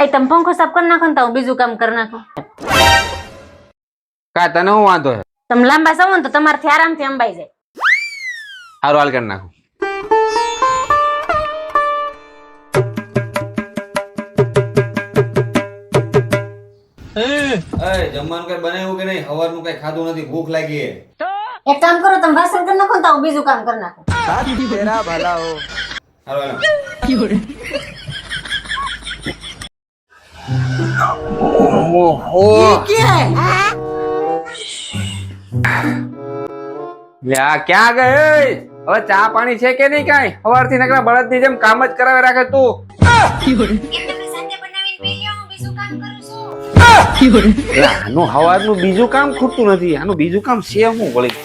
ભાઈ તમે પંખો સાફ કરી નાખો ને તો હું બીજું કામ કરી નાખું. કા તને હું વાંધો છે? તમે લાંબા સવો ને તો તમારથી આરામથી અંબાઈ જાય. સારું હાલ કરી નાખું. જમવાનું કઈ બનાવ્યું કે નહીં? સવારનું કઈ ખાધું નથી, ભૂખ લાગી છે. એક કામ કરો તમે વાસણ કરી નાખો ને તો હું બીજું કામ કરી નાખું. तेरा भला हो. સારું હાલો. લે આ ક્યાં ગઈ? હવે ચા પાણી છે કે નહીં? કાંઈ સવારથી નકરા બળદની જેમ કામ જ કરાવે રાખે તું. આનું સવારનું બીજું કામ ખૂટતું નથી. આનું બીજું કામ છે હું વળી.